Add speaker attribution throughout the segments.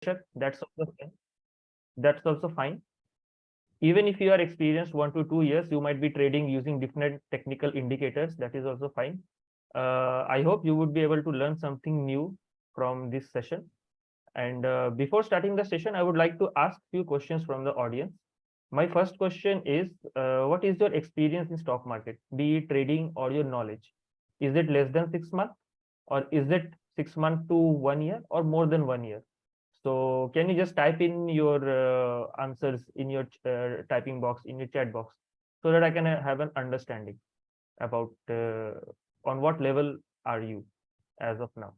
Speaker 1: that's also fine. That's also fine. Even if you are experienced 1 to 2 years, you might be trading using different technical indicators. That is also fine. I hope you would be able to learn something new from this session. And before starting the session, I would like to ask few questions from the audience. My first question is, what is your experience in stock market, be it trading or your knowledge? Is it less than 6 months, or is it 6 months to 1 year, or more than 1 year? So can you just type in your answers in your typing box, in your chat box, so that I can have an understanding about on what level are you as of now?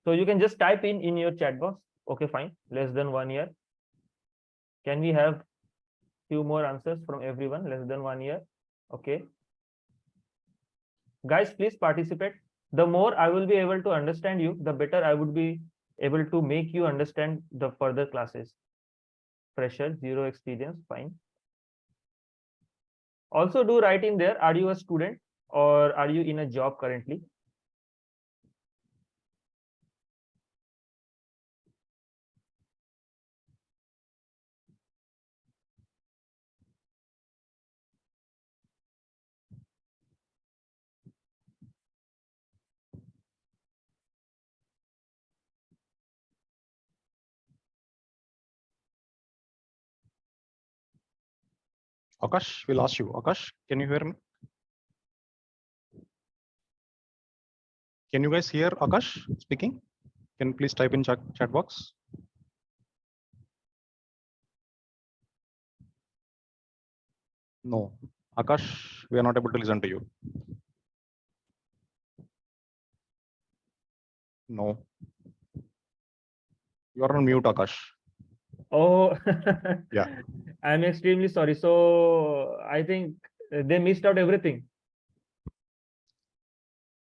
Speaker 1: So you can just type in your chat box. Okay, fine. Less than 1 year. Can we have few more answers from everyone? Less than 1 year. Okay. Guys, please participate. The more I will be able to understand you, the better I would be able to make you understand the further classes. Fresher, zero experience, fine. Also do write in there, are you a student or are you in a job currently?
Speaker 2: Akash, we'll ask you. Akash, can you hear me? Can you guys hear Akash speaking? Can you please type in chat box? No. Akash, we are not able to listen to you. No. You are on mute, Akash.
Speaker 1: Oh,
Speaker 2: yeah.
Speaker 1: I'm extremely sorry. So I think they missed out everything.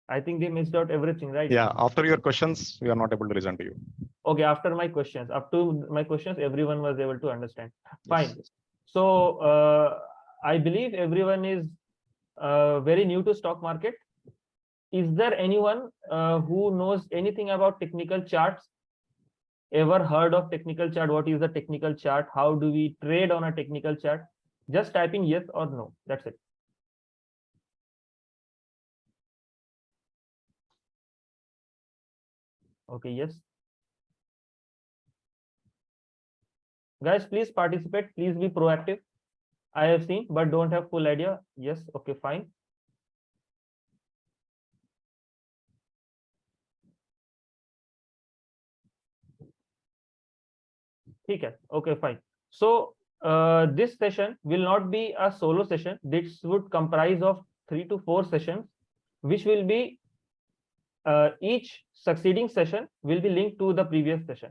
Speaker 1: I think they missed out everything, right?
Speaker 2: Yeah. After your questions, we are not able to listen to you.
Speaker 1: Okay. After my questions, up to my questions, everyone was able to understand. Fine. Yes. So I believe everyone is very new to stock market. Is there anyone who knows anything about technical charts? Ever heard of technical chart? What is the technical chart? How do we trade on a technical chart? Just type in yes or no. That's it. Okay, yes. Guys, please participate. Please be proactive. I have seen, but don't have full idea. Yes, okay, fine. Okay, fine. So this session will not be a solo session. This would comprise of 3 to 4 sessions, which will be each succeeding session will be linked to the previous session.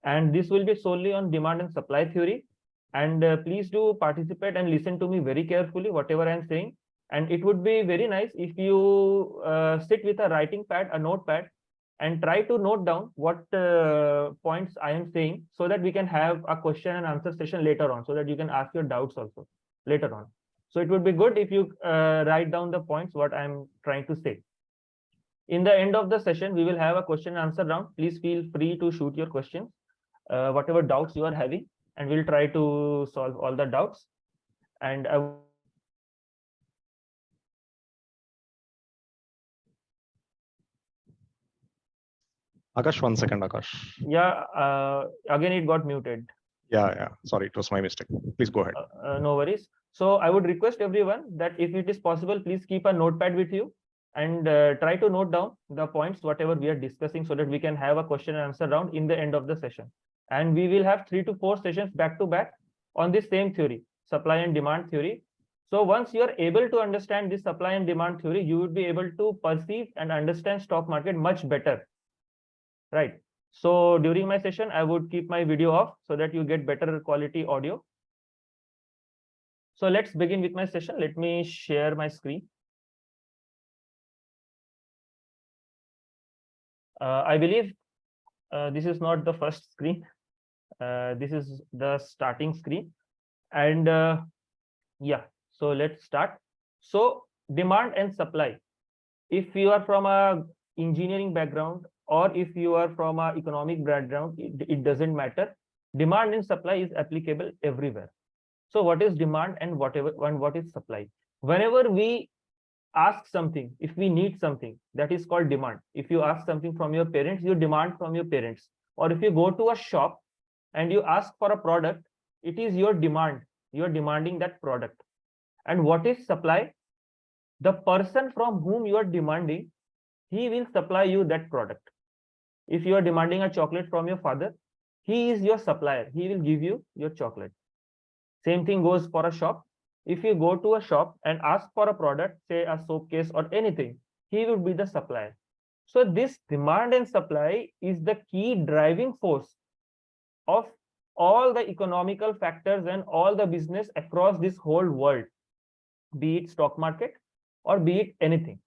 Speaker 1: And this will be solely on demand and supply theory. And please do participate and listen to me very carefully, whatever I'm saying. And it would be very nice if you sit with a writing pad, a notepad, and try to note down what points I am saying, so that we can have a question and answer session later on, so that you can ask your doubts also later on. So it would be good if you write down the points what I'm trying to say. In the end of the session, we will have a question and answer round. Please feel free to shoot your questions, whatever doubts you are having, and we'll try to solve all the doubts. And
Speaker 2: Akash, 1 second, Akash.
Speaker 1: Yeah, again it got muted.
Speaker 2: Yeah. Sorry, it was my mistake. Please go ahead.
Speaker 1: No worries. So I would request everyone that if it is possible, please keep a notepad with you and try to note down the points, whatever we are discussing, so that we can have a question and answer round in the end of the session. And we will have 3 to 4 sessions back to back on this same theory, supply and demand theory. So once you are able to understand this supply and demand theory, you would be able to perceive and understand stock market much better, right? So during my session, I would keep my video off so that you get better quality audio. So let's begin with my session. Let me share my screen. I believe this is not the first screen. This is the starting screen. And yeah, so let's start. So demand and supply. If you are from a engineering background or if you are from an economic background, it doesn't matter. Demand and supply is applicable everywhere. So what is demand and what is supply? Whenever we ask something, if we need something, that is called demand. If you ask something from your parents, you demand from your parents. Or if you go to a shop and you ask for a product, it is your demand. You are demanding that product. And what is supply? The person from whom you are demanding, he will supply you that product. If you are demanding a chocolate from your father, he is your supplier. He will give you your chocolate. Same thing goes for a shop. If you go to a shop and ask for a product, say a soap case or anything, he will be the supplier. So this demand and supply is the key driving force of all the economical factors and all the business across this whole world, be it stock market or be it anything.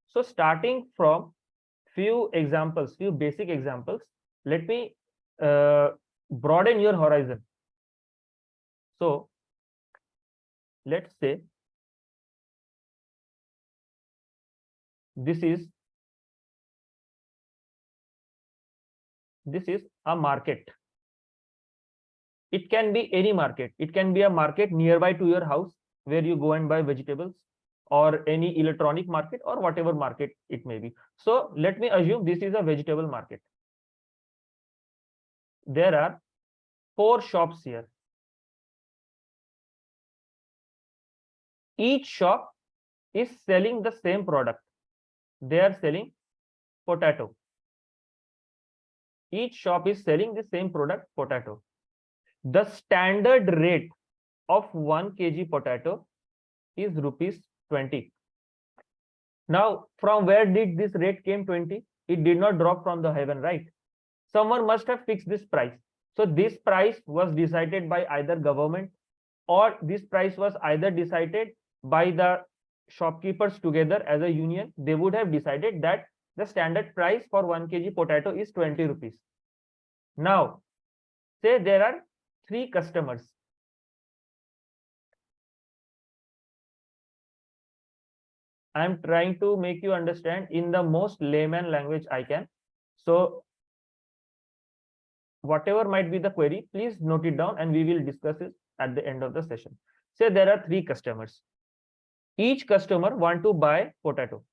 Speaker 1: So starting from few examples, few basic examples, let me broaden your horizon. So let's say this is a market. It can be any market. It can be a market nearby to your house where you go and buy vegetables, or any electronic market, or whatever market it may be. So let me assume this is a vegetable market. There are 4 shops here. Each shop is selling the same product. They are selling potato. Each shop is selling the same product, potato. The standard rate of 1 kg potato is rupees 20. Now, from where did this rate came 20? It did not drop from the heaven, right? Someone must have fixed this price. So this price was decided by either government, or this price was either decided by the shopkeepers together as a union. They would have decided that the standard price for 1 kg potato is 20 rupees. Now, say there are 3 customers. I am trying to make you understand in the most layman language I can. So whatever might be the query, please note it down and we will discuss it at the end of the session. Say there are 3 customers. Each customer want to buy potato.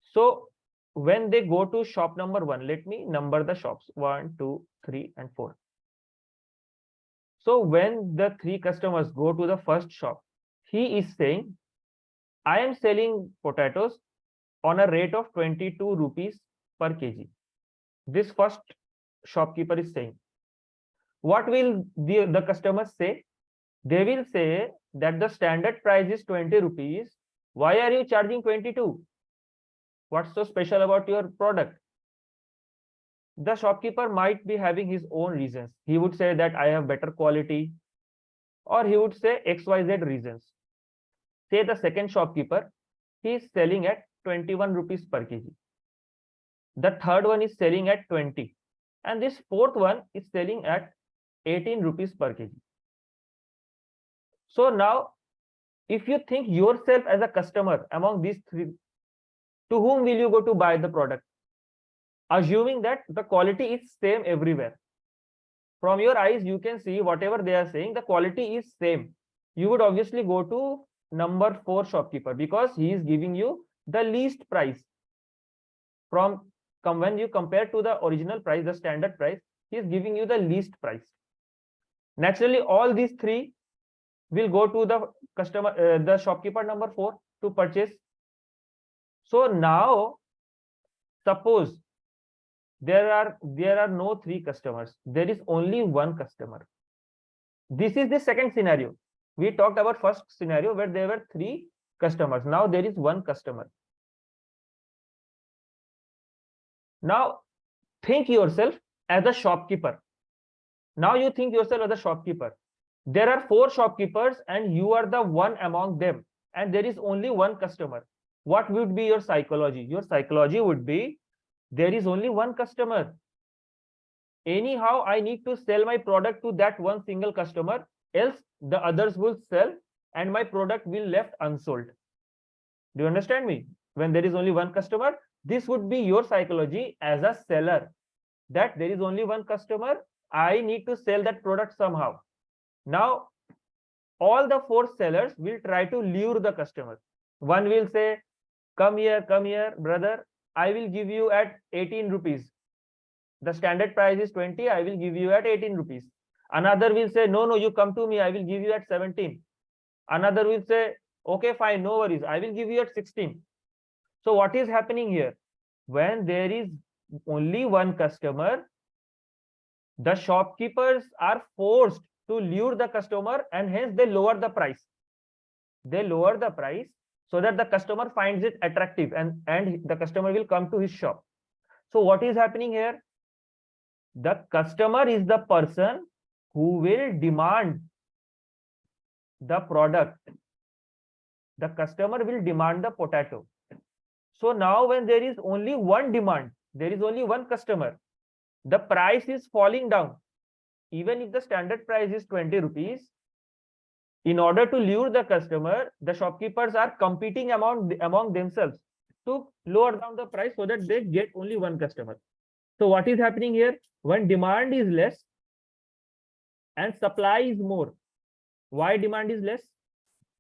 Speaker 1: So when they go to shop number 1, let me number the shops 1, 2, 3, and 4. So when the 3 customers go to the first shop, he is saying, I am selling potatoes on a rate of 22 rupees per kg. This first shopkeeper is saying. What will the customers say? They will say that the standard price is 20 rupees. Why are you charging 22? What's so special about your product? The shopkeeper might be having his own reasons. He would say that I have better quality, or he would say XYZ reasons. Say the second shopkeeper, he is selling at 21 rupees per kg. The third one is selling at 20. And this fourth one is selling at 18 rupees per kg. So now, if you think yourself as a customer among these 3, to whom will you go to buy the product? Assuming that the quality is same everywhere. From your eyes, you can see whatever they are saying, the quality is same. You would obviously go to number 4 shopkeeper because he is giving you the least price. When you compare to the original price, the standard price, he is giving you the least price. Naturally, all these 3 will go to the shopkeeper number 4 to purchase. So now, suppose there are no 3 customers. There is only 1 customer. This is the second scenario. We talked about first scenario where there were 3 customers. Now there is 1 customer. Now think yourself as a shopkeeper. Now you think yourself as a shopkeeper. There are 4 shopkeepers and you are the one among them, and there is only 1 customer. What would be your psychology? Your psychology would be, there is only 1 customer. Anyhow, I need to sell my product to that one single customer, else the others will sell and my product will left unsold. Do you understand me? When there is only 1 customer, This would be your psychology as a seller, that there is only one customer, I need to sell that product somehow. Now all the four sellers will try to lure the customer. One will say, come here, brother, I will give you at 18 rupees. The standard price is 20, I will give you at 18 rupees. Another will say, no, you come to me, I will give you at 17. Another will say, okay, fine, no worries, I will give you at 16. So what is happening here? When there is only one customer, the shopkeepers are forced to lure the customer, and hence they lower the price. They lower the price so that the customer finds it attractive, and the customer will come to his shop. So what is happening here? The customer is the person who will demand the product. The customer will demand the potato. So now when there is only one demand, there is only one customer, the price is falling down. Even if the standard price is 20 rupees, in order to lure the customer, the shopkeepers are competing among themselves to lower down the price so that they get only one customer. So what is happening here? When demand is less and supply is more. Why demand is less?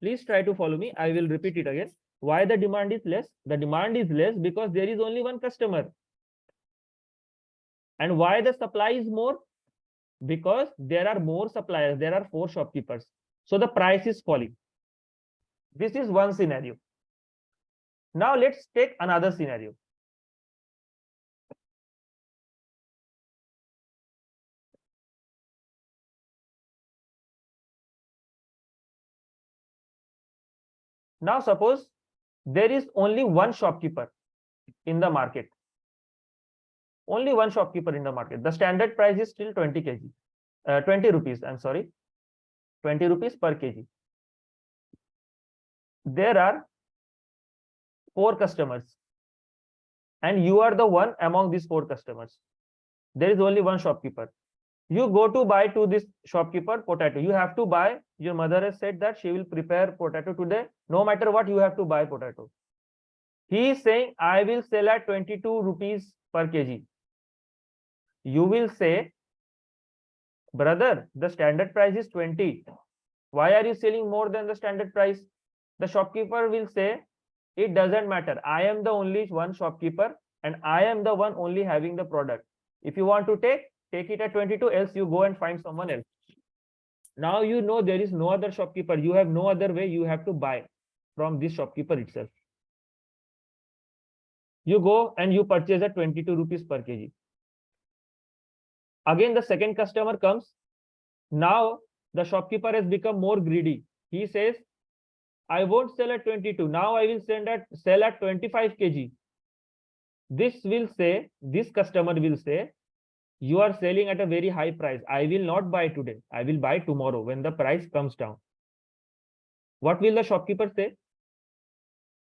Speaker 1: Please try to follow me. I will repeat it again. Why the demand is less? The demand is less because there is only one customer. And why the supply is more? Because there are more suppliers. There are 4 shopkeepers. So the price is falling. This is one scenario. Now let's take another scenario. Now suppose there is only one shopkeeper in the market. Only one shopkeeper in the market. The standard price is still 20 kg. 20 rupees, I'm sorry. 20 rupees per kg. There are 4 customers. And you are the one among these 4 customers. There is only one shopkeeper. You go to buy to this shopkeeper potato. You have to buy. Your mother has said that she will prepare potato today. No matter what, you have to buy potato. He is saying, I will sell at 22 rupees per kg. You will say, brother, the standard price is 20. Why are you selling more than the standard price? The shopkeeper will say, it doesn't matter. I am the only one shopkeeper and I am the one only having the product. If you want to take it at 22, else you go and find someone else. Now you know there is no other shopkeeper. You have no other way. You have to buy from this shopkeeper itself. You go and you purchase at 22 rupees per kg. Again, the second customer comes. Now the shopkeeper has become more greedy. He says, I won't sell at 22. Now I will sell at 25 kg. This customer will say, you are selling at a very high price. I will not buy today. I will buy tomorrow when the price comes down. What will the shopkeeper say?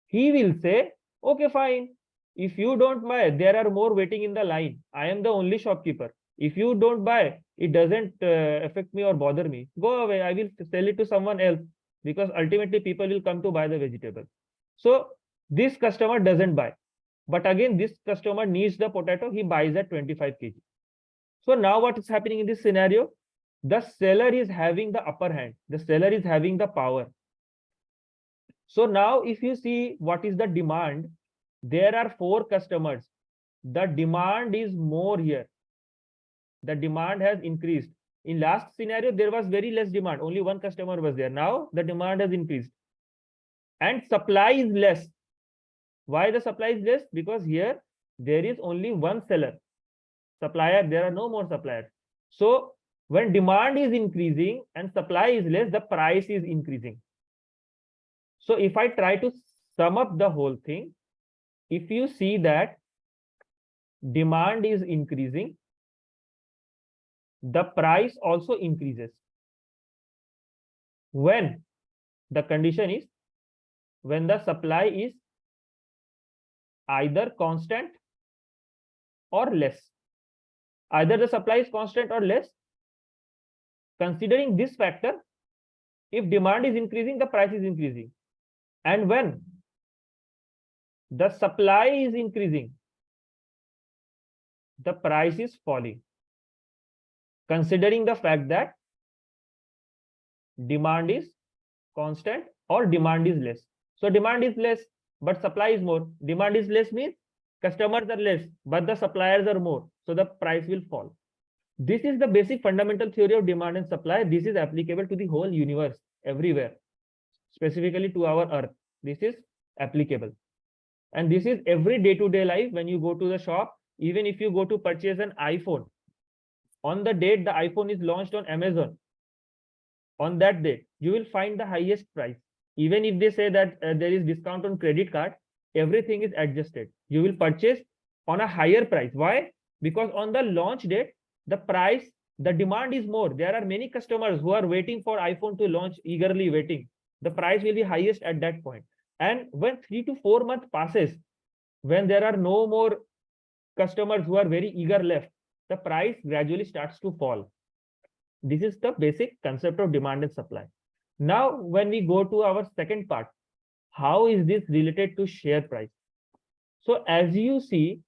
Speaker 1: He will say, okay, fine. If you don't buy, there are more waiting in the line. I am the only shopkeeper. If you don't buy, it doesn't affect me or bother me. Go away. I will sell it to someone else, because ultimately people will come to buy the vegetable. So this customer doesn't buy. But again, this customer needs the potato. He buys at 25 kg. So now what is happening in this scenario? The seller is having the upper hand. The seller is having the power. So now if you see what is the demand, there are 4 customers. The demand is more here. The demand has increased. In last scenario, there was very less demand. Only one customer was there. Now the demand has increased. And supply is less. Why the supply is less? Because here there is only one seller. Supplier, there are no more suppliers. So when demand is increasing and supply is less, the price is increasing. So if I try to sum up the whole thing, if you see that demand is increasing, the price also increases. When the condition is, when the supply is either constant or less. Either the supply is constant or less. Considering this factor, if demand is increasing, the price is increasing. And when The supply is increasing, the price is falling, considering the fact that demand is constant or demand is less. So demand is less, but supply is more. Demand is less means customers are less, but the suppliers are more. So the price will fall. This is the basic fundamental theory of demand and supply. This is applicable to the whole universe, everywhere, specifically to our earth. This is applicable. And this is every day-to-day life. When you go to the shop, even if you go to purchase an iPhone, on the date the iPhone is launched on Amazon, on that date, you will find the highest price. Even if they say that there is discount on credit card, everything is adjusted. You will purchase on a higher price. Why? Because on the launch date, the price, the demand is more. There are many customers who are waiting for iPhone to launch, eagerly waiting. The price will be highest at that point. And when 3 to 4 months passes, when there are no more customers who are very eager left, the price gradually starts to fall. This is the basic concept of demand and supply. Now, when we go to our second part, how is this related to share price? So as you see,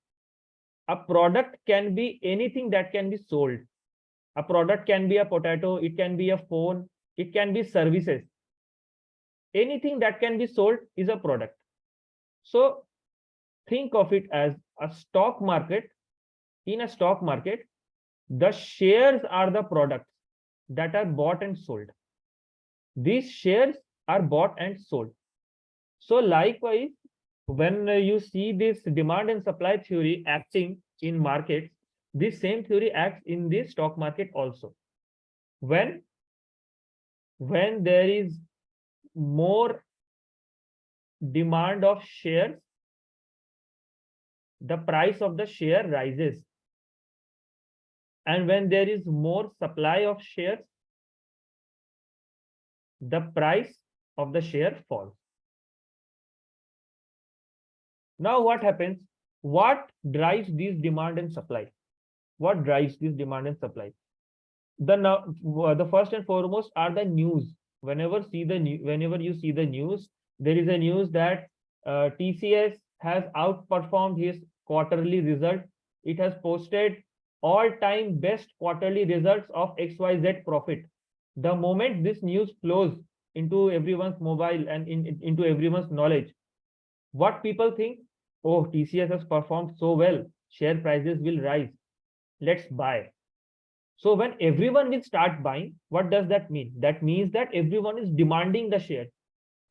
Speaker 1: a product can be anything that can be sold. A product can be a potato, it can be a phone, it can be services. Anything that can be sold is a product. So think of it as a stock market. In a stock market, the shares are the products that are bought and sold. These shares are bought and sold. So likewise, when you see this demand and supply theory acting in markets, this same theory acts in the stock market also. When there is more demand of shares, the price of the share rises. And when there is more supply of shares, the price of the share falls. Now what happens? What drives this demand and supply? What drives this demand and supply? The first and foremost are the news. Whenever you see the news, there is a news that TCS has outperformed his quarterly result. It has posted all-time best quarterly results of XYZ profit. The moment this news flows into everyone's mobile and into everyone's knowledge, what people think? Oh, TCS has performed so well, share prices will rise. Let's buy. So when everyone will start buying, what does that mean? That means that everyone is demanding the share.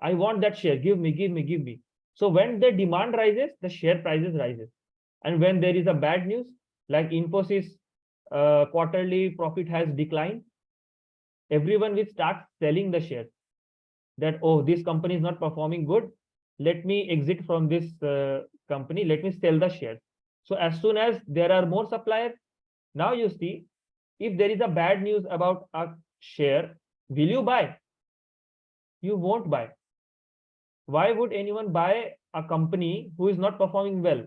Speaker 1: I want that share. Give me, give me, give me. So when the demand rises, the share prices rises. And when there is a bad news, like Infosys quarterly profit has declined, everyone will start selling the share. That, oh, this company is not performing good. Let me exit from this company. Let me sell the share. So as soon as there are more suppliers, now you see, if there is a bad news about a share, will you buy? You won't buy. Why would anyone buy a company who is not performing well?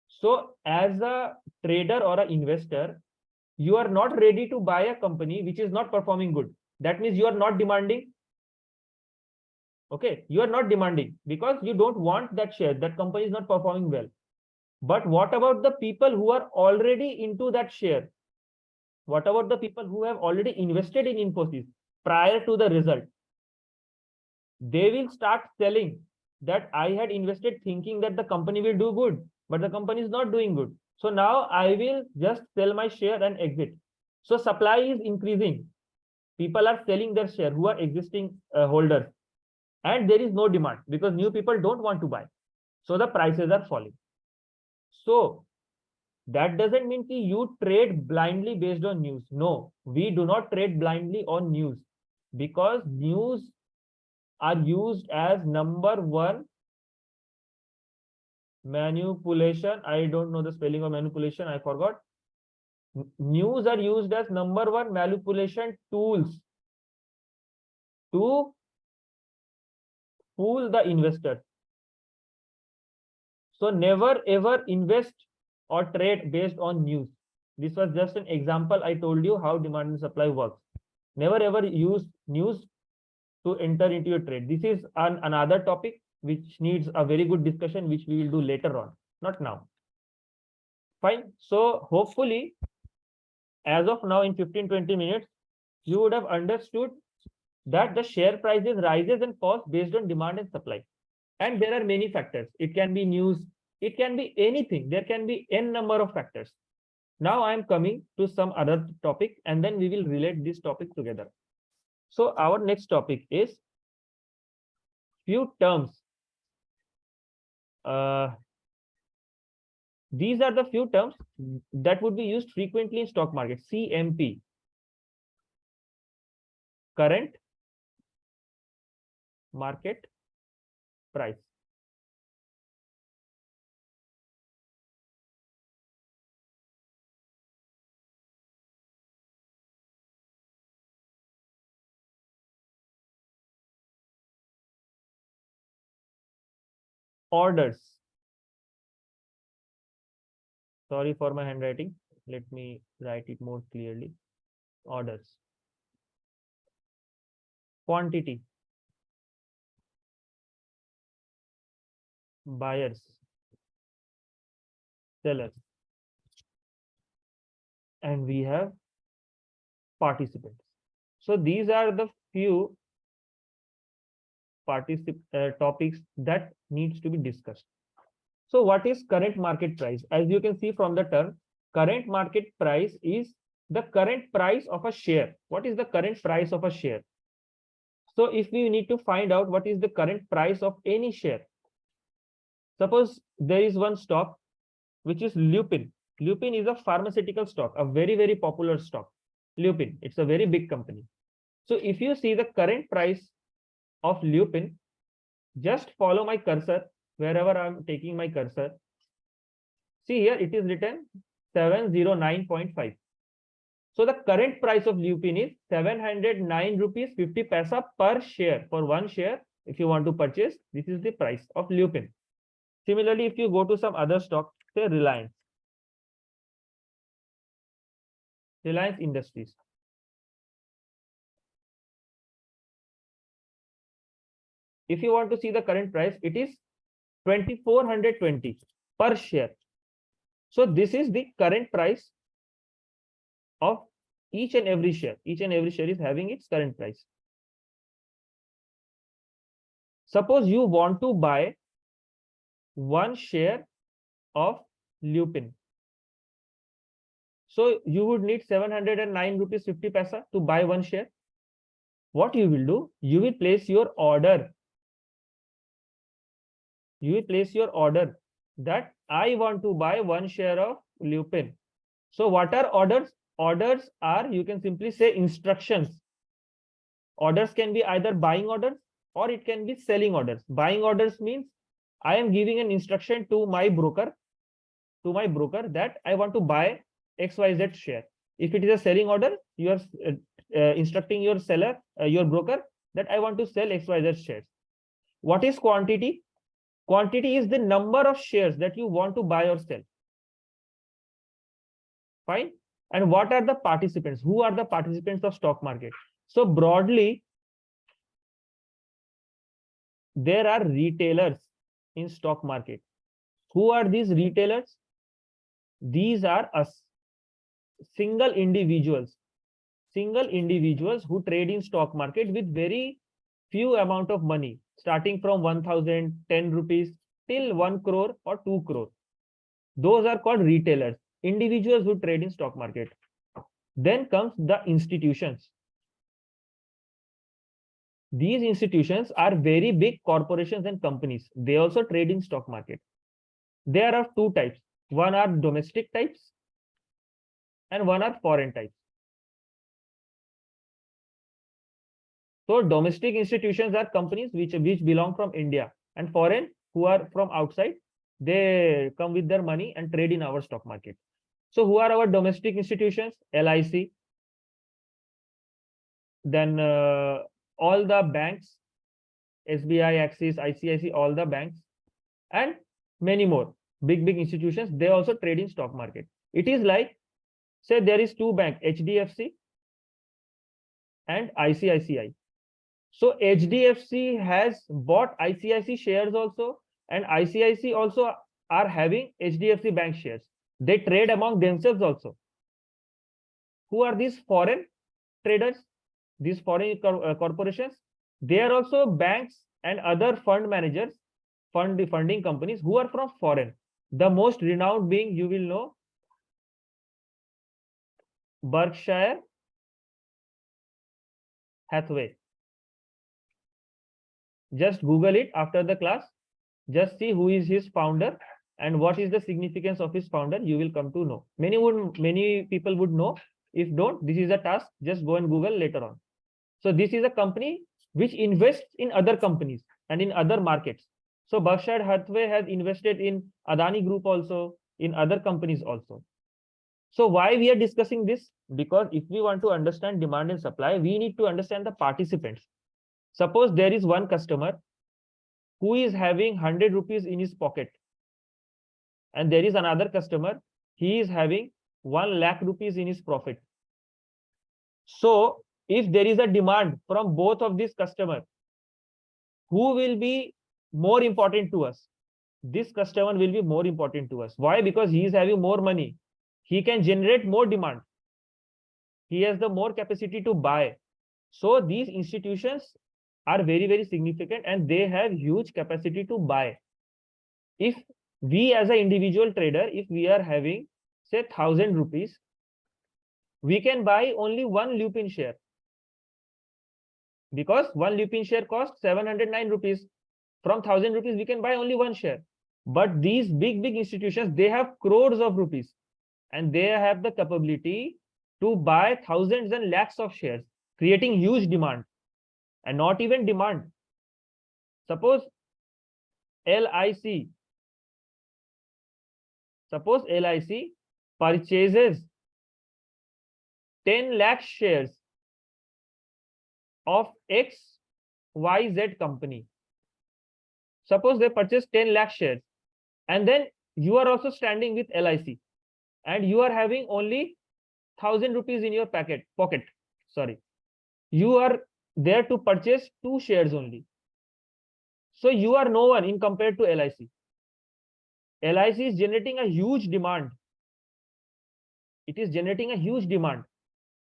Speaker 1: So as a trader or an investor, you are not ready to buy a company which is not performing good. That means you are not demanding. Okay, you are not demanding because you don't want that share. That company is not performing well. But what about the people who are already into that share? What about the people who have already invested in Infosys prior to the result? They will start selling that I had invested thinking that the company will do good, but the company is not doing good. So now I will just sell my share and exit. So supply is increasing. People are selling their share who are existing holders. And there is no demand because new people don't want to buy. So the prices are falling. So that doesn't mean that you trade blindly based on news. No, we do not trade blindly on news because news are used as number one manipulation. I don't know the spelling of manipulation. I forgot. News are used as number one manipulation tools to fool the investors. So never ever invest or trade based on news. This was just an example. I told you how demand and supply works. Never ever use news to enter into your trade. This is another topic. which needs a very good discussion, which we will do later on, not now. Fine. So hopefully, as of now, in 15-20 minutes, you would have understood that the share prices rises and falls based on demand and supply. And there are many factors. It can be news, it can be anything. There can be n number of factors. Now I am coming to some other topic, and then we will relate this topic together. So our next topic is few terms. These are the few terms that would be used frequently in stock market. CMP, current market price. Orders. Sorry for my handwriting. Let me write it more clearly. Orders. Quantity. Buyers. Sellers. And we have participants. So these are the few topics that needs to be discussed. So what is current market price? As you can see from the term, current market price is the current price of a share. What is the current price of a share? So if we need to find out what is the current price of any share, suppose there is one stock which is Lupin. Lupin is a pharmaceutical stock, a very, very popular stock. Lupin, it's a very big company. So if you see the current price of Lupin, just follow my cursor wherever I'm taking my cursor. See here, it is written 709.5. So the current price of Lupin is 709 rupees 50 paisa per share. For one share, if you want to purchase, this is the price of Lupin. Similarly, if you go to some other stock, say Reliance. Reliance Industries. If you want to see the current price, it is 2420 per share. So this is the current price of each and every share. Each and every share is having its current price. Suppose you want to buy one share of Lupin. So you would need 709 rupees 50 paisa to buy one share. What you will do? You will place your order. You will place your order that I want to buy one share of Lupin. So what are orders? Orders are, you can simply say, instructions. Orders can be either buying orders or it can be selling orders. Buying orders means I am giving an instruction to my broker, that I want to buy XYZ share. If it is a selling order, you are instructing your seller, your broker, that I want to sell XYZ shares. What is quantity? Quantity is the number of shares that you want to buy or sell. Fine. And what are the participants? Who are the participants of stock market? So broadly, there are retailers in stock market. Who are these retailers? These are us, single individuals who trade in stock market with very few amount of money, starting from 1000, 10 rupees till 1 crore or 2 crore. Those are called retailers, individuals who trade in stock market. Then comes the institutions. These institutions are very big corporations and companies. They also trade in stock market. There are two types. One are domestic types and one are foreign types. So domestic institutions are companies which belong from India, and foreign who are from outside, they come with their money and trade in our stock market. So who are our domestic institutions? LIC, then all the banks, SBI, Axis, ICICI, all the banks, and many more big institutions. They also trade in stock market. It is like, say there is two banks, HDFC and ICICI. So HDFC has bought ICICI shares also, and ICICI also are having HDFC Bank shares. They trade among themselves also. Who are these foreign traders? These foreign corporations? They are also banks and other fund managers, funding companies who are from foreign. The most renowned being, you will know, Berkshire Hathaway. Just Google it after the class. Just see who is his founder and what is the significance of his founder. You will come to know. Many people would know. If don't, this is a task. Just go and Google later on. So this is a company which invests in other companies and in other markets. So Berkshire Hathaway has invested in Adani Group also, in other companies also. So why we are discussing this? Because if we want to understand demand and supply, we need to understand the participants. Suppose there is one customer who is having 100 rupees in his pocket, and there is another customer, he is having 1 lakh rupees in his profit. So if there is a demand from both of these customers, who will be more important to us? This customer will be more important to us. Why? Because he is having more money. He can generate more demand. He has the more capacity to buy. So these institutions are very, very significant, and they have huge capacity to buy. If we as an individual trader, if we are having say 1000 rupees, we can buy only one Lupin share, because one Lupin share costs 709 rupees. From 1000 rupees, we can buy only one share. But these big institutions, they have crores of rupees, and they have the capability to buy thousands and lakhs of shares, creating huge demand. And not even demand. Suppose LIC purchases 10 lakh shares of XYZ company. Suppose they purchase 10 lakh shares, and then you are also standing with LIC, and you are having only 1000 rupees in your pocket. Sorry, you are there to purchase 2 shares only. So you are no one in compared to LIC. LIC is generating a huge demand. It is generating a huge demand,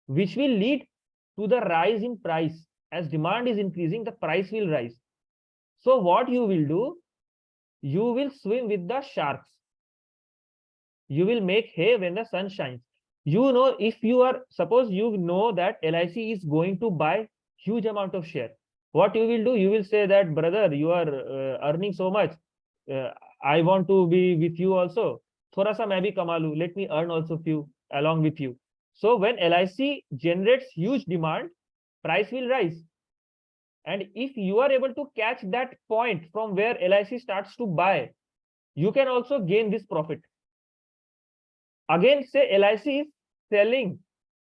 Speaker 1: which will lead to the rise in price. As demand is increasing, the price will rise. So what you will do? You will swim with the sharks. You will make hay when the sun shines. You know, if you are, suppose you know that LIC is going to buy huge amount of share. What you will do? You will say that, brother, you are earning so much. I want to be with you also. Thoda sa main bhi kama lu. Let me earn also few along with you. So when LIC generates huge demand, price will rise. And if you are able to catch that point from where LIC starts to buy, you can also gain this profit. Again, say LIC is selling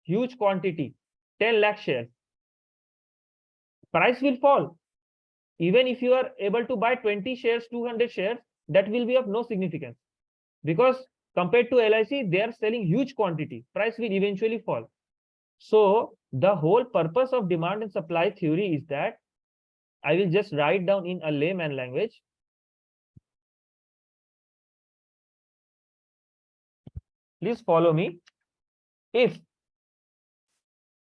Speaker 1: huge quantity, 10 lakh shares. Price will fall. Even if you are able to buy 20 shares, 200 shares, that will be of no significance. Because compared to LIC, they are selling huge quantity. Price will eventually fall. So the whole purpose of demand and supply theory is that, I will just write down in a layman language. Please follow me. If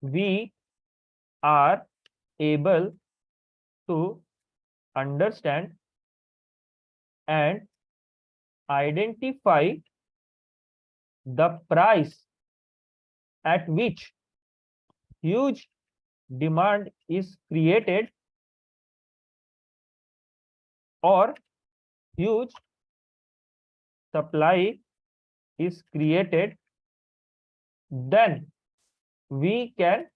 Speaker 1: we are able to understand and identify the price at which huge demand is created or huge supply is created, then we can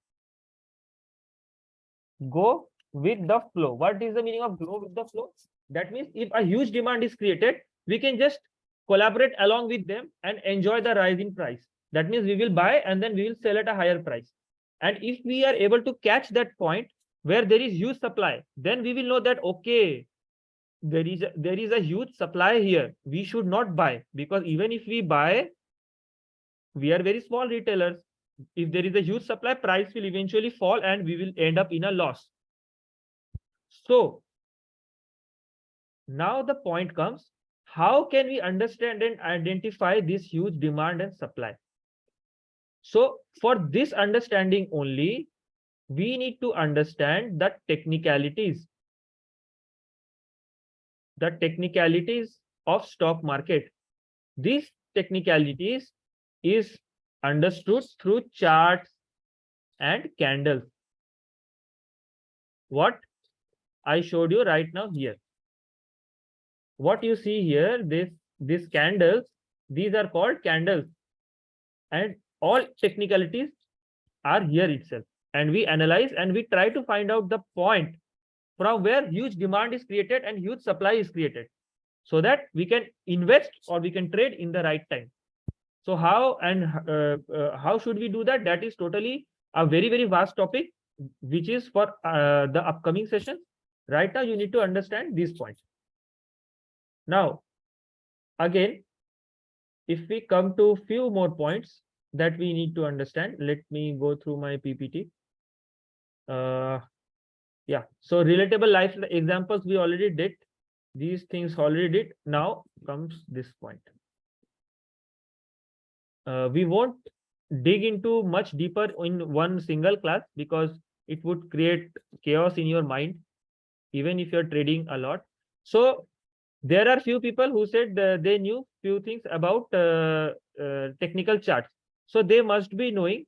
Speaker 1: go with the flow. What is the meaning of go with the flow? That means if a huge demand is created, we can just collaborate along with them and enjoy the rise in price. That means we will buy and then we will sell at a higher price. And if we are able to catch that point where there is huge supply, then we will know that, okay, there is a huge supply here. We should not buy, because even if we buy, we are very small retailers. If there is a huge supply, price will eventually fall and we will end up in a loss. So now the point comes, how can we understand and identify this huge demand and supply? So for this understanding only, we need to understand the technicalities of stock market. These technicalities is understood through charts and candles. What I showed you right now here. What you see here, these candles, these are called candles, and all technicalities are here itself. And we analyze and we try to find out the point from where huge demand is created and huge supply is created, so that we can invest or we can trade in the right time. So how and how should we do that? That is totally a very, very vast topic, which is for the upcoming session. Right now, you need to understand these points. Now, again, if we come to few more points that we need to understand, let me go through my PPT. Yeah, so relatable life examples we already did. These things already did. Now comes this point. We won't dig into much deeper in one single class because it would create chaos in your mind, even if you're trading a lot. So there are few people who said they knew few things about technical charts. So they must be knowing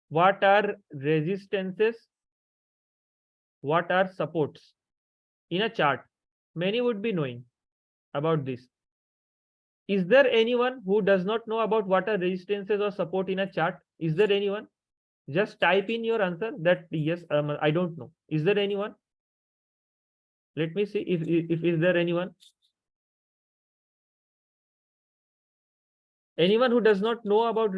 Speaker 1: what are resistances, what are supports in a chart. Many would be knowing about this. Is there anyone who does not know about what are resistances or support in a chart? Is there anyone? Just type in your answer that yes, I don't know. Is there anyone? Let me see if is there anyone. Anyone who does not know about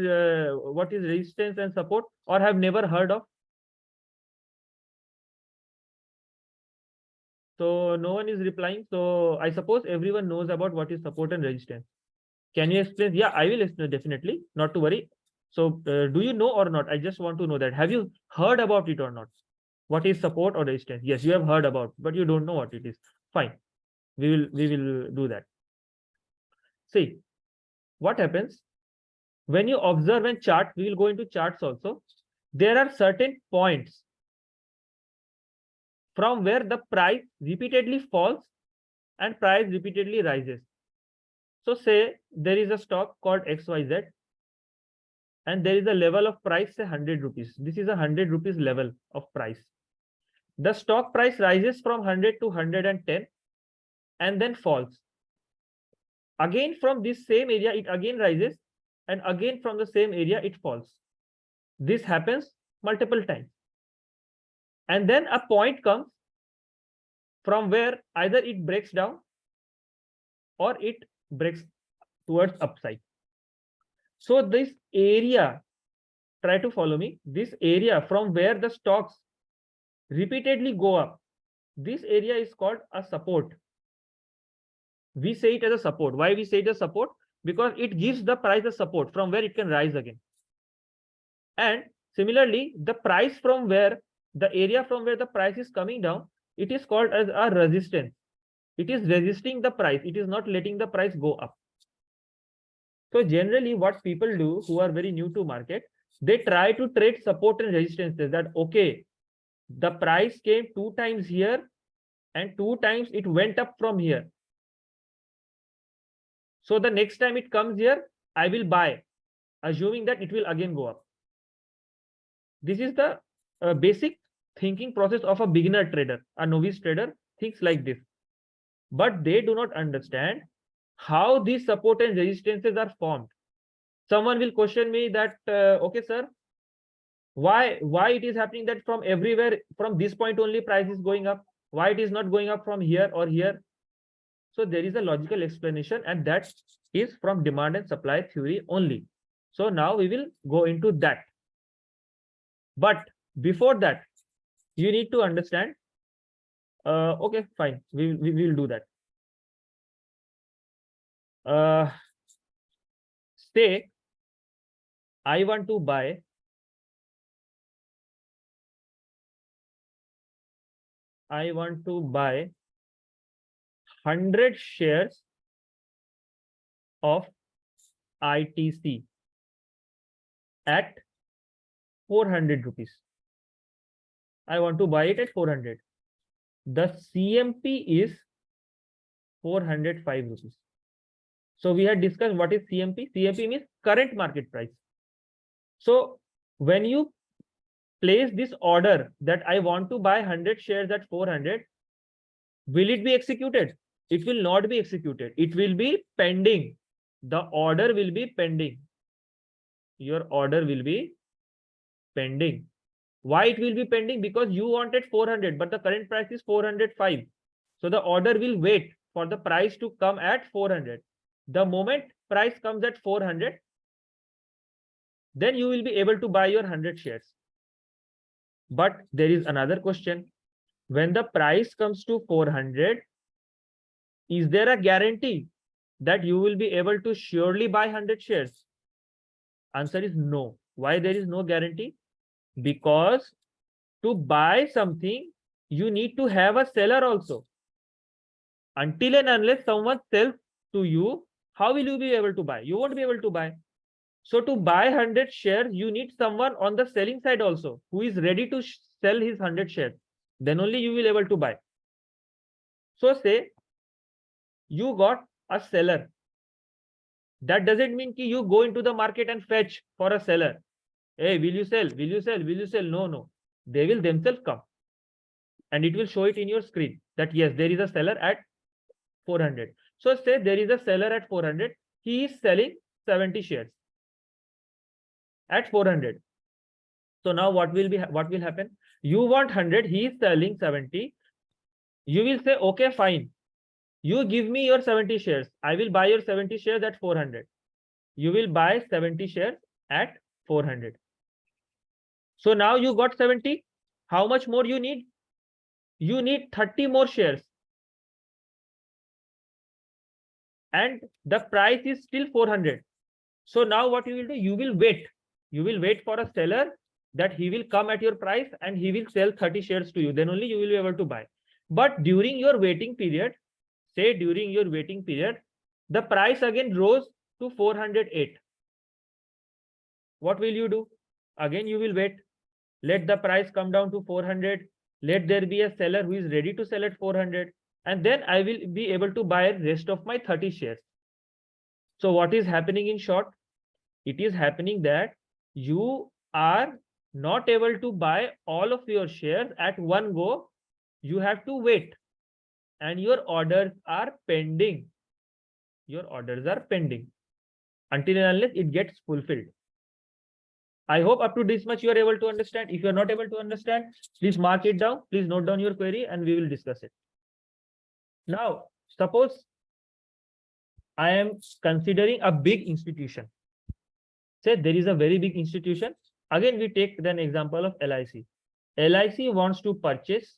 Speaker 1: what is resistance and support or have never heard of? So no one is replying. So I suppose everyone knows about what is support and resistance. Can you explain? Yeah, I will explain definitely. Not to worry. So do you know or not? I just want to know that. Have you heard about it or not? What is support or resistance? Yes, you have heard about, but you don't know what it is. Fine. We will do that. See, what happens when you observe and chart, we will go into charts also. There are certain points from where the price repeatedly falls and price repeatedly rises. So say there is a stock called XYZ and there is a level of price, say 100 rupees. This is a 100 rupees level of price. The stock price rises from 100 to 110 and then falls. Again from this same area, it again rises, and again from the same area, it falls. This happens multiple times. And then a point comes from where either it breaks down or it breaks towards upside. So this area, try to follow me, this area from where the stocks repeatedly go up, this area is called a support. We say it as a support. Why we say it as support? Because it gives the price a support from where it can rise again. And similarly, the price from where, the area from where the price is coming down, it is called as a resistance. It is resisting the price. It is not letting the price go up. So generally what people do who are very new to market, they try to trade support and resistances, that okay, the price came 2 times here and 2 times it went up from here. So the next time it comes here, I will buy, assuming that it will again go up. This is the basic thinking process of a beginner trader. A novice trader thinks like this, but they do not understand how these support and resistances are formed. Someone will question me that, okay, sir, why it is happening that from everywhere, from this point only price is going up? Why it is not going up from here or here? So there is a logical explanation, and that is from demand and supply theory only. So now we will go into that. But before that, you need to understand. Okay, fine. We will do that. Say I want to buy I want to buy 100 shares of ITC at 400 rupees. I want to buy it at 400. The CMP is 405 rupees. So we had discussed what is CMP. CMP means current market price. So when you place this order that I want to buy 100 shares at 400, will it be executed? It will not be executed. It will be pending. The order will be pending. Your order will be pending. Why it will be pending? Because you wanted 400, but the current price is 405. So the order will wait for the price to come at 400. The moment price comes at 400, then you will be able to buy your 100 shares. But there is another question. When the price comes to 400, is there a guarantee that you will be able to surely buy 100 shares? Answer is no. Why there is no guarantee? Because to buy something, you need to have a seller also. Until and unless someone sells to you, how will you be able to buy? You won't be able to buy. So to buy 100 shares, you need someone on the selling side also who is ready to sell his 100 shares. Then only you will be able to buy. So say you got a seller. That doesn't mean that you go into the market and fetch for a seller. Hey, will you sell? Will you sell? Will you sell? No, no. They will themselves come. And it will show it in your screen that yes, there is a seller at 400. So say there is a seller at 400. He is selling 70 shares at 400. So now what will happen? You want 100, he is selling 70. You will say, okay, fine. You give me your 70 shares. I will buy your 70 shares at 400. You will buy 70 shares at 400. So now you got 70. How much more you need? You need 30 more shares. And the price is still 400. So now what you will do? You will wait. You will wait for a seller that he will come at your price and he will sell 30 shares to you. Then only you will be able to buy. But during your waiting period, say during your waiting period, the price again rose to 408. What will you do? Again, you will wait. Let the price come down to 400. Let there be a seller who is ready to sell at 400. And then I will be able to buy rest of my 30 shares. So what is happening in short? It is happening that you are not able to buy all of your shares at one go. You have to wait. And your orders are pending. Your orders are pending until and unless it gets fulfilled. I hope up to this much you are able to understand. If you are not able to understand, please mark it down. Please note down your query and we will discuss it. Now, suppose I am considering a big institution. Say there is a very big institution. Again, we take an example of LIC. LIC wants to purchase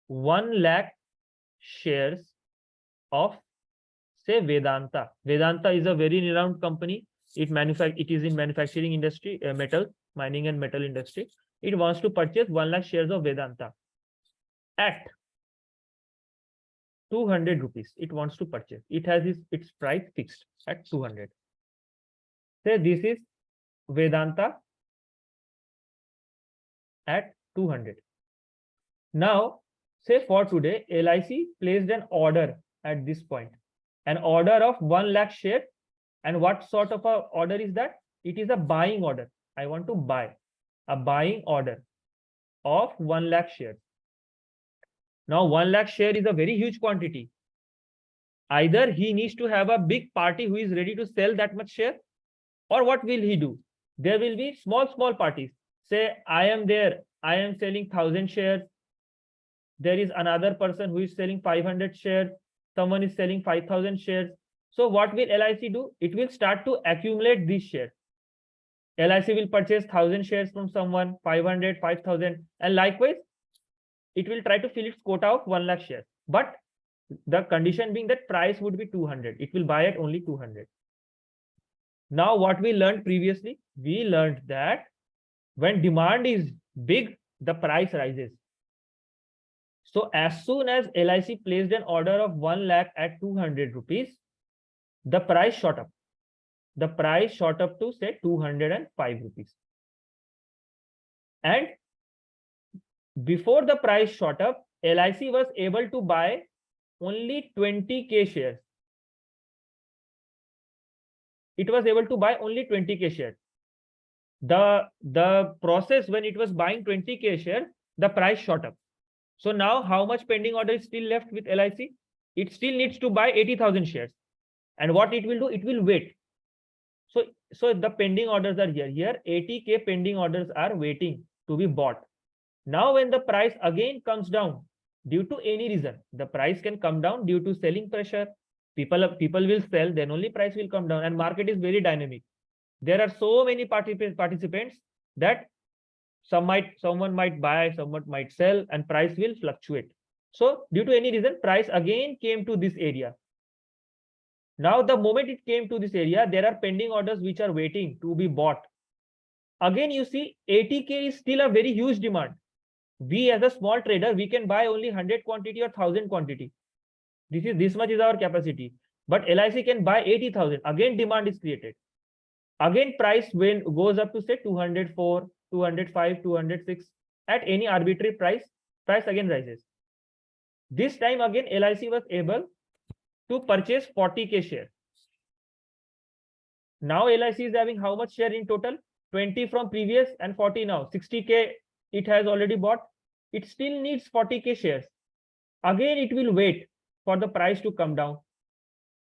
Speaker 1: 1 lakh shares of, say, Vedanta. Vedanta is a very renowned company. It is in manufacturing industry, metal, mining and metal industry. It wants to purchase 1 lakh shares of Vedanta at 200 rupees. It wants to purchase. It has its price fixed at 200. Say this is Vedanta at 200. Now, say for today, LIC placed an order at this point, an order of 1 lakh share. And what sort of a order is that? It is a buying order. I want to buy a buying order of 1 lakh shares. Now 1 lakh share is a very huge quantity. Either he needs to have a big party who is ready to sell that much share, or what will he do? There will be small parties. Say I am there, I am selling 1000 shares. There is another person who is selling 500 shares. Someone is selling 5000 shares. So what will LIC do? It will start to accumulate these shares. LIC will purchase 1000 shares from someone, 500, 5000, and likewise, it will try to fill its quota of 1 lakh shares. But the condition being that price would be 200. It will buy at only 200. Now, what we learned previously? We learned that when demand is big, the price rises. So as soon as LIC placed an order of 1 lakh at 200 rupees, the price shot up. The price shot up to say 205 rupees. And before the price shot up, LIC was able to buy only 20K shares. It was able to buy only 20K shares. The process when it was buying 20K shares, the price shot up. So now how much pending order is still left with LIC? It still needs to buy 80,000 shares. And what it will do, it will wait. So the pending orders are here. Here 80K pending orders are waiting to be bought. Now when the price again comes down due to any reason, the price can come down due to selling pressure. People will sell, then only price will come down, and market is very dynamic. There are so many participants that someone might buy, someone might sell, and price will fluctuate. So due to any reason, price again came to this area. Now the moment it came to this area, there are pending orders which are waiting to be bought. Again, you see 80K is still a very huge demand. We as a small trader, we can buy only 100 quantity or 1000 quantity. This much is our capacity. But LIC can buy 80,000. Again, demand is created. Again, price goes up to say 204, 205, 206 at any arbitrary price again rises. This time again, LIC was able to purchase 40K shares. Now LIC is having how much share in total? 20 from previous and 40 now. 60K it has already bought. It still needs 40K shares. Again, it will wait for the price to come down.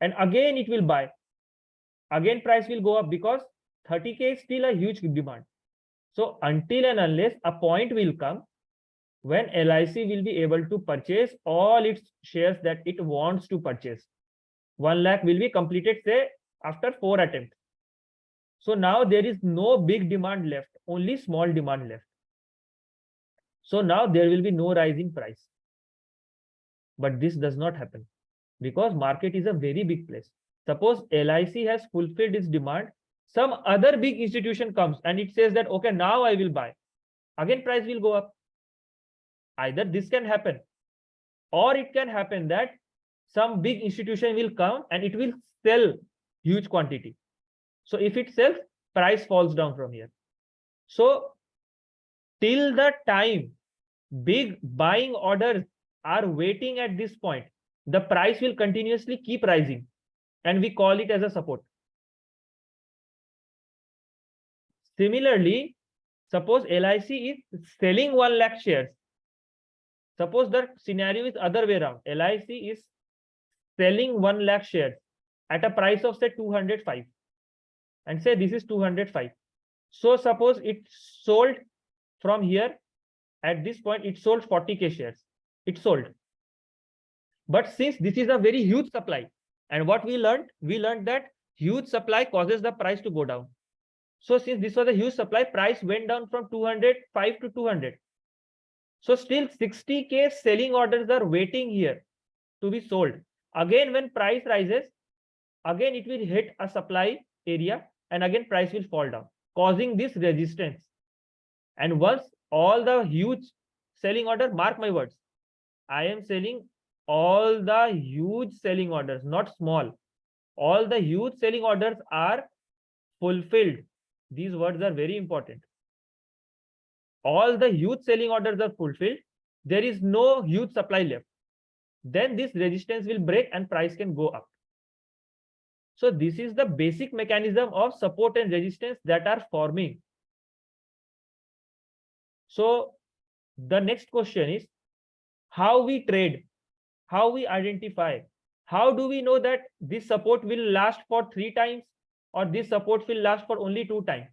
Speaker 1: And again, it will buy. Again, price will go up because 30K is still a huge demand. So until and unless a point will come when LIC will be able to purchase all its shares that it wants to purchase. 1 lakh will be completed, say, after 4 attempts. So now there is no big demand left, only small demand left. So now there will be no rise in price. But this does not happen because market is a very big place. Suppose LIC has fulfilled its demand, some other big institution comes and it says that, okay, now I will buy. Again, price will go up. Either this can happen, or it can happen that some big institution will come and it will sell huge quantity. So if it sells, price falls down from here. So till the time big buying orders are waiting at this point, the price will continuously keep rising, and we call it as a support. Similarly, suppose LIC is selling 1 lakh shares. Suppose the scenario is other way around. LIC is selling 1 lakh shares at a price of say 205 and say this is 205. So suppose it sold from here at this point, it sold 40K shares. It sold. But since this is a very huge supply, and what we learned that huge supply causes the price to go down. So since this was a huge supply, price went down from 205 to 200. So still 60K selling orders are waiting here to be sold. Again, when price rises, again it will hit a supply area and again price will fall down, causing this resistance. And once all the huge selling order, mark my words, I am selling all the huge selling orders, not small. All the huge selling orders are fulfilled. These words are very important. All the huge selling orders are fulfilled. There is no huge supply left. Then this resistance will break and price can go up. So this is the basic mechanism of support and resistance that are forming. So the next question is how we trade, how we identify, how do we know that this support will last for 3 times or this support will last for only 2 times?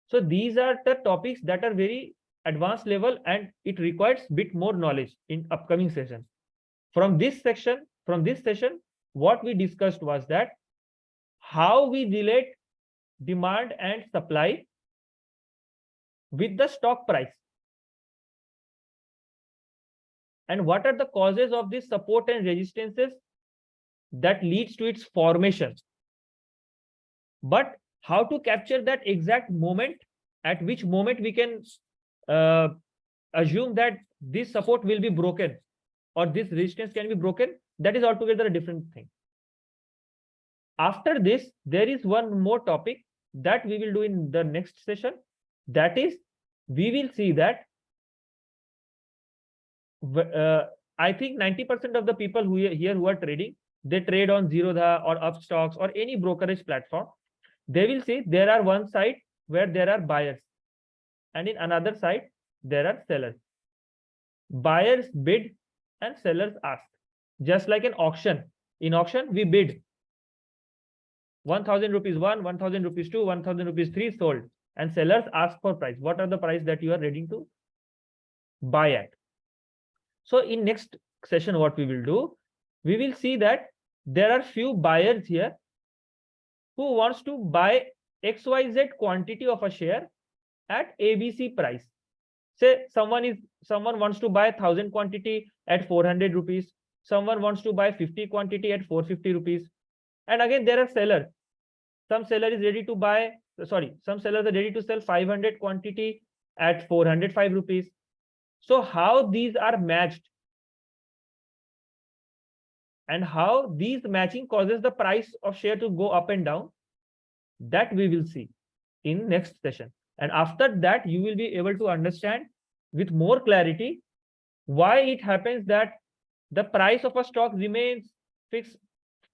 Speaker 1: So these are the topics that are very advanced level and it requires bit more knowledge in upcoming sessions. From this session, what we discussed was that how we relate demand and supply with the stock price. And what are the causes of this support and resistances that leads to its formation. But how to capture that exact moment, at which moment we can assume that this support will be broken or this resistance can be broken, that is altogether a different thing. After this, there is one more topic that we will do in the next session. That is, we will see that I think 90% of the people who are trading, they trade on Zerodha or Upstocks or any brokerage platform. They will see there are one side where there are buyers, and in another side there are sellers. Buyers bid and sellers ask, just like an auction. In auction, we bid 1,000 rupees 1, 1,000 rupees 2, 1,000 rupees 3 sold, and sellers ask for price. What are the price that you are ready to buy at? So in next session, what we will do, we will see that there are few buyers here who wants to buy XYZ quantity of a share at ABC price. Say someone wants to buy 1,000 quantity at 400 rupees. Someone wants to buy 50 quantity at 450 rupees. And again, there are sellers. Some seller is ready to buy, some sellers are ready to sell 500 quantity at 405 rupees. So how these are matched and how these matching causes the price of share to go up and down, that we will see in next session. And after that, you will be able to understand with more clarity why it happens that the price of a stock remains fixed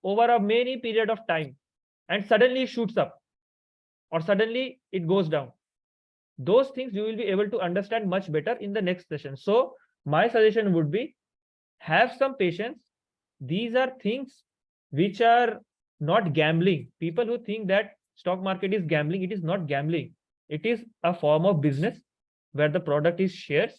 Speaker 1: over a many period of time and suddenly it shoots up or suddenly it goes down. Those things you will be able to understand much better in the next session. So my suggestion would be, have some patience. These are things which are not gambling. People who think that stock market is gambling, it is not gambling. It is a form of business where the product is shares.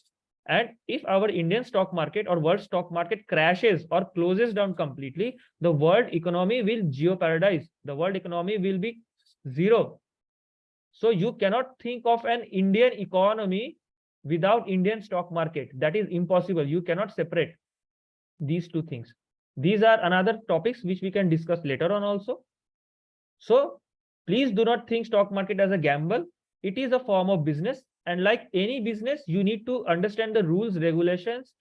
Speaker 1: And if our Indian stock market or world stock market crashes or closes down completely, the world economy will jeopardize. The world economy will be zero. So you cannot think of an Indian economy without Indian stock market. That is impossible. You cannot separate these two things. These are another topics which we can discuss later on also. So please do not think stock market as a gamble. It is a form of business. And like any business, you need to understand the rules, regulations,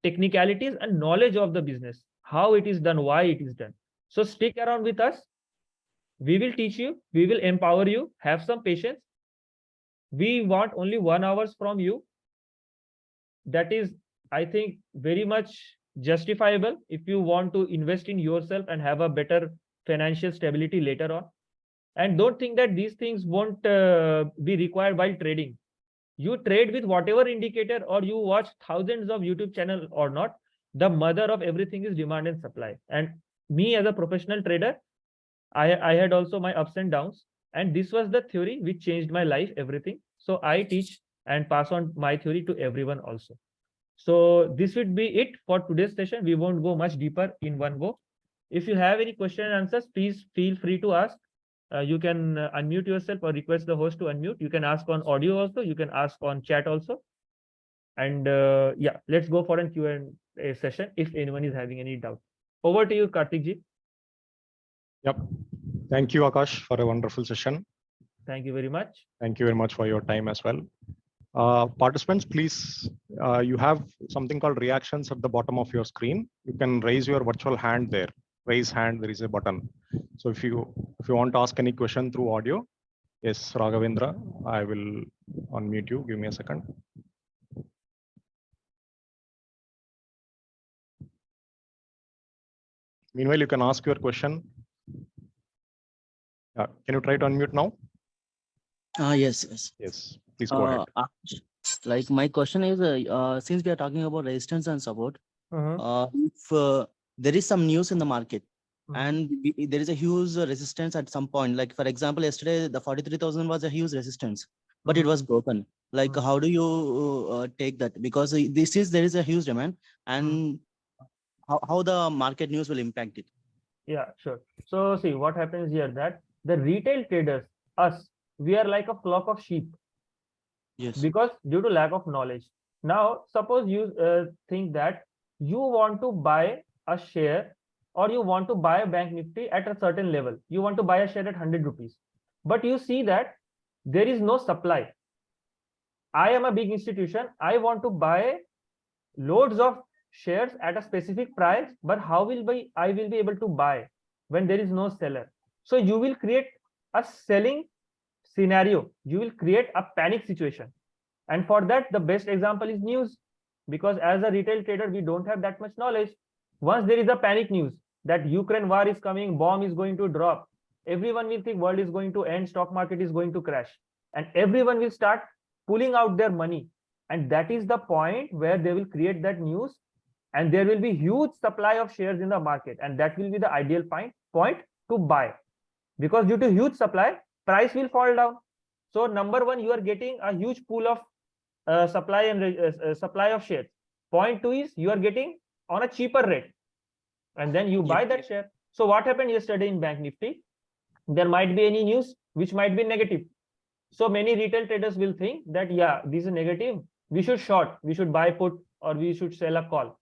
Speaker 1: technicalities, and knowledge of the business, how it is done, why it is done. So stick around with us. We will teach you, we will empower you, have some patience. We want only 1 hour from you. That is, I think, very much justifiable if you want to invest in yourself and have a better financial stability later on. And don't think that these things won't be required while trading. You trade with whatever indicator or you watch thousands of YouTube channels or not, the mother of everything is demand and supply. And me as a professional trader, I had also my ups and downs. And this was the theory which changed my life, everything. So I teach and pass on my theory to everyone also. So this would be it for today's session. We won't go much deeper in one go. If you have any question and answers, please feel free to ask. You can unmute yourself or request the host to unmute. You can ask on audio also. You can ask on chat also. And yeah, let's go for a Q&A session if anyone is having any doubt. Over to you, Karthik ji.
Speaker 2: Yep. Thank you, Akash, for a wonderful session.
Speaker 1: Thank you very much.
Speaker 2: Thank you very much for your time as well. Participants, please, you have something called reactions at the bottom of your screen. You can raise your virtual hand there. Raise hand, there is a button. So if you want to ask any question through audio, yes, Raghavendra, I will unmute you. Give me a second. Meanwhile, you can ask your question. Can you try to unmute now?
Speaker 3: Yes.
Speaker 2: Yes, please go ahead.
Speaker 3: Like my question is, since we are talking about resistance and support, if there is some news in the market and there is a huge resistance at some point, like for example, yesterday the 43,000 was a huge resistance, but it was broken. Like how do you take that? Because there is a huge demand, and how the market news will impact it?
Speaker 1: Yeah, sure. So see what happens here, that the retail traders, us, we are like a flock of sheep.
Speaker 3: Yes.
Speaker 1: Because due to lack of knowledge. Now, suppose you think that you want to buy a share or you want to buy a Bank Nifty at a certain level. You want to buy a share at 100 rupees. But you see that there is no supply. I am a big institution. I want to buy loads of shares at a specific price, but how will I will be able to buy when there is no seller? So you will create a selling scenario. You will create a panic situation. And for that, the best example is news, because as a retail trader, we don't have that much knowledge. Once there is a panic news that Ukraine war is coming, bomb is going to drop, everyone will think world is going to end, stock market is going to crash, and everyone will start pulling out their money. And that is the point where they will create that news, and there will be huge supply of shares in the market, and that will be the ideal point to buy, because due to huge supply, price will fall down. So number one, you are getting a huge pool of supply and supply of shares. Point two is you are getting on a cheaper rate, and then you buy that share. So what happened yesterday in Bank Nifty? There might be any news which might be negative. So many retail traders will think that, yeah, this is negative, we should short, we should buy put, or we should sell a call.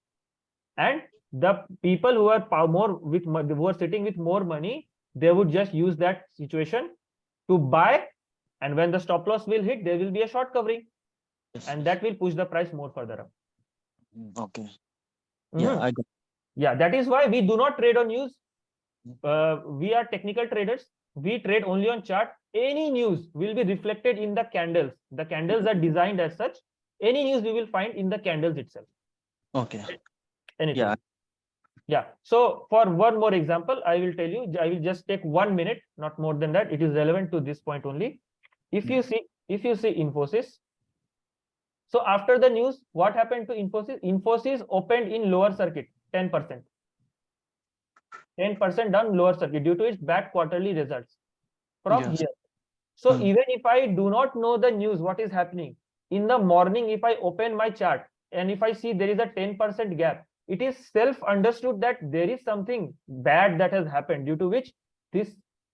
Speaker 1: And the people who are who are sitting with more money, they would just use that situation to buy, and when the stop loss will hit, there will be a short covering, and that will push the price more further up.
Speaker 3: Okay. Yeah, I got.
Speaker 1: Yeah, that is why we do not trade on news. We are technical traders. We trade only on chart. Any news will be reflected in the candles. The candles are designed as such. Any news we will find in the candles itself.
Speaker 3: Okay.
Speaker 1: Anything.
Speaker 3: Yeah.
Speaker 1: Yeah. So for one more example, I will tell you, I will just take 1 minute, not more than that. It is relevant to this point only. If you see Infosys. So after the news, what happened to Infosys? Infosys opened in lower circuit, 10%. 10% down lower circuit due to its bad quarterly results from here. So even if I do not know the news, what is happening in the morning, if I open my chart and if I see there is a 10% gap, it is self-understood that there is something bad that has happened due to which this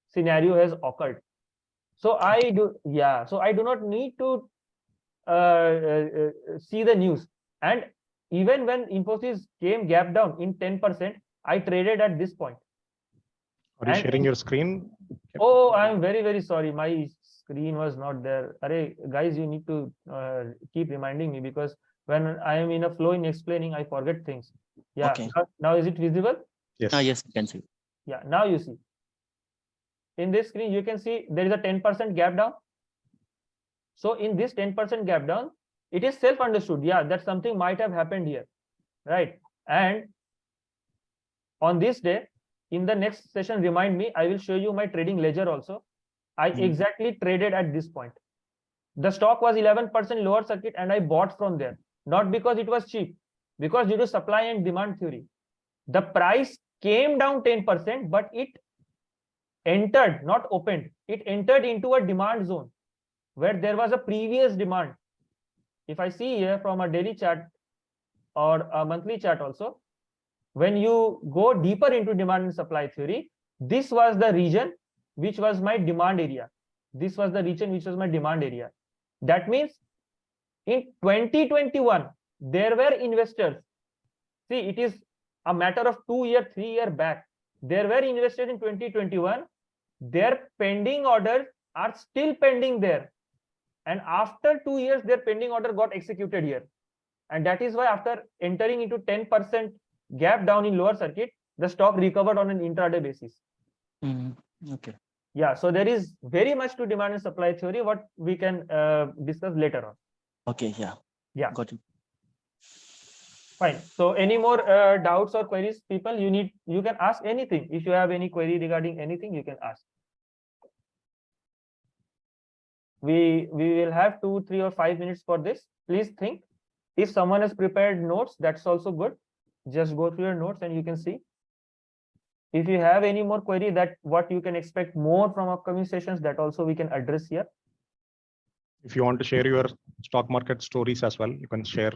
Speaker 1: scenario has occurred. So I do not need to see the news. And even when Infosys came gap down in 10%, I traded at this point.
Speaker 2: Are you sharing your screen?
Speaker 1: Oh, I'm very, very sorry. My screen was not there. Array, guys, you need to keep reminding me, because when I am in a flow in explaining, I forget things. Yeah.
Speaker 3: Okay.
Speaker 1: Now is it visible?
Speaker 2: Yes.
Speaker 3: Yes, you can see.
Speaker 1: Yeah. Now you see. In this screen, you can see there is a 10% gap down. So in this 10% gap down, it is self-understood. Yeah, that something might have happened here, right? And on this day, in the next session, remind me, I will show you my trading ledger also. I exactly traded at this point. The stock was 11% lower circuit, and I bought from there, not because it was cheap, because due to supply and demand theory, the price came down 10%, but it entered, not opened, it entered into a demand zone where there was a previous demand. If I see here from a daily chart or a monthly chart also, when you go deeper into demand and supply theory, this was the region which was my demand area. This was the region which was my demand area. That means in 2021, there were investors. See, it is a matter of 2 years, 3 years back. There were investors in 2021. Their pending orders are still pending there. And after 2 years, their pending order got executed here. And that is why after entering into 10% gap down in lower circuit, the stock recovered on an intraday basis.
Speaker 3: Okay.
Speaker 1: Yeah, so there is very much to demand and supply theory, what we can discuss later on.
Speaker 3: Okay, yeah. Got it.
Speaker 1: Fine. So any more doubts or queries, people? You can ask anything. If you have any query regarding anything, you can ask. We will have 2, 3, or 5 minutes for this. Please think. If someone has prepared notes, that's also good. Just go through your notes and you can see. If you have any more query, that what you can expect more from upcoming sessions, that also we can address here.
Speaker 2: If you want to share your stock market stories as well, you can share.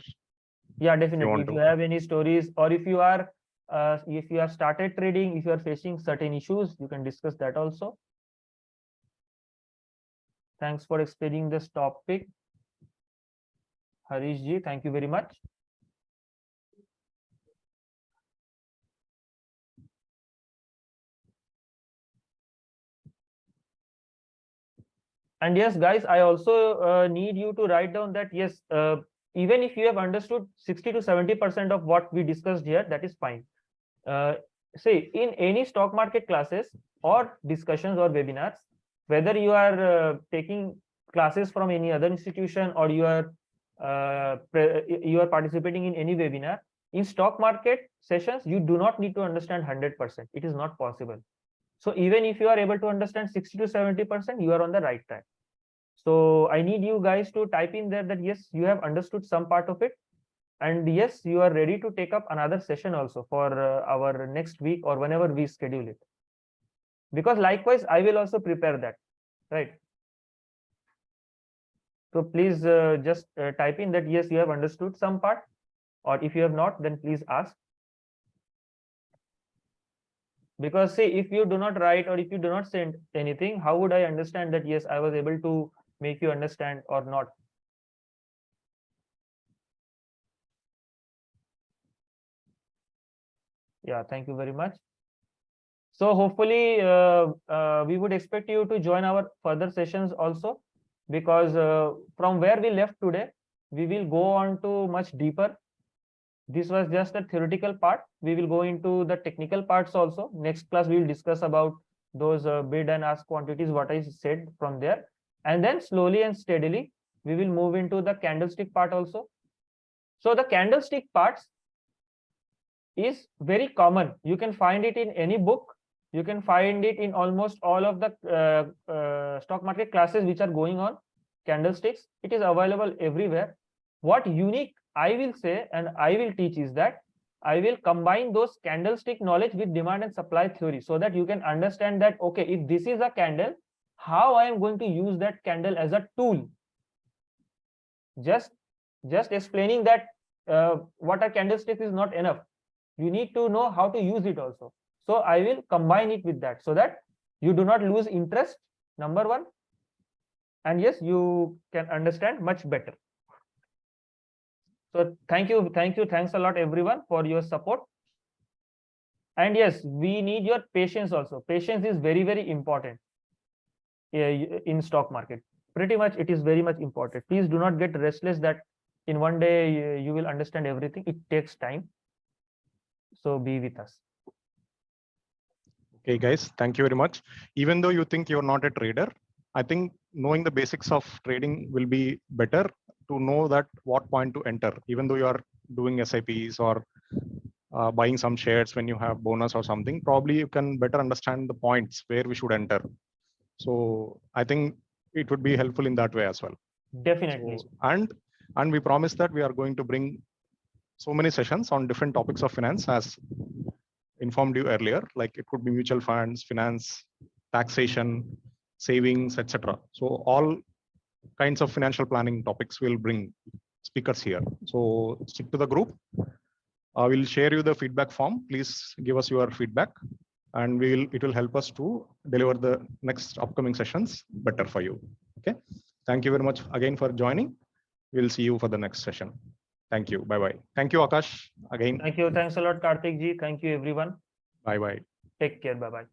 Speaker 1: Yeah, definitely. If you have any stories, or if you are started trading, if you are facing certain issues, you can discuss that also. Thanks for explaining this topic, Harish ji. Thank you very much. And yes, guys, I also need you to write down that yes, even if you have understood 60 to 70% of what we discussed here, that is fine. Say in any stock market classes or discussions or webinars, whether you are taking classes from any other institution or you are participating in any webinar, in stock market sessions, you do not need to understand 100%. It is not possible. So even if you are able to understand 60 to 70%, you are on the right track. So I need you guys to type in there that yes, you have understood some part of it, and yes, you are ready to take up another session also for our next week or whenever we schedule it. Because likewise, I will also prepare that, right? So please just type in that yes, you have understood some part, or if you have not, then please ask. Because see, if you do not write or if you do not send anything, how would I understand that yes, I was able to make you understand or not? Yeah, thank you very much. So hopefully we would expect you to join our further sessions also, because from where we left today, we will go on to much deeper. This was just a theoretical part. We will go into the technical parts also. Next class, we will discuss about those bid and ask quantities, what I said from there. And then slowly and steadily, we will move into the candlestick part also. So the candlestick parts is very common. You can find it in any book. You can find it in almost all of the stock market classes which are going on. Candlesticks, it is available everywhere. What unique I will say and I will teach is that I will combine those candlestick knowledge with demand and supply theory, so that you can understand that, okay, if this is a candle, how I am going to use that candle as a tool. Just explaining that what a candlestick is not enough. You need to know how to use it also. So I will combine it with that, so that you do not lose interest, number one. And yes, you can understand much better. So thanks a lot everyone for your support. And yes, we need your patience also. Patience is very, very important in stock market. Pretty much it is very much important. Please do not get restless that in one day you will understand everything. It takes time. So be with us.
Speaker 2: Okay, guys, thank you very much. Even though you think you're not a trader, I think knowing the basics of trading will be better to know that what point to enter. Even though you are doing SIPs or buying some shares when you have bonus or something, probably you can better understand the points where we should enter. So I think it would be helpful in that way as well.
Speaker 1: Definitely.
Speaker 2: So, and we promise that we are going to bring so many sessions on different topics of finance, as informed you earlier, like it could be mutual funds, finance, taxation, savings, etc. So all kinds of financial planning topics will bring speakers here. So stick to the group. I will share you the feedback form. Please give us your feedback, and it will help us to deliver the next upcoming sessions better for you. Okay. Thank you very much again for joining. We'll see you for the next session. Thank you. Bye-bye. Thank you, Akash, again.
Speaker 1: Thank you. Thanks a lot, Karthik ji. Thank you, everyone.
Speaker 2: Bye-bye.
Speaker 1: Take care. Bye-bye.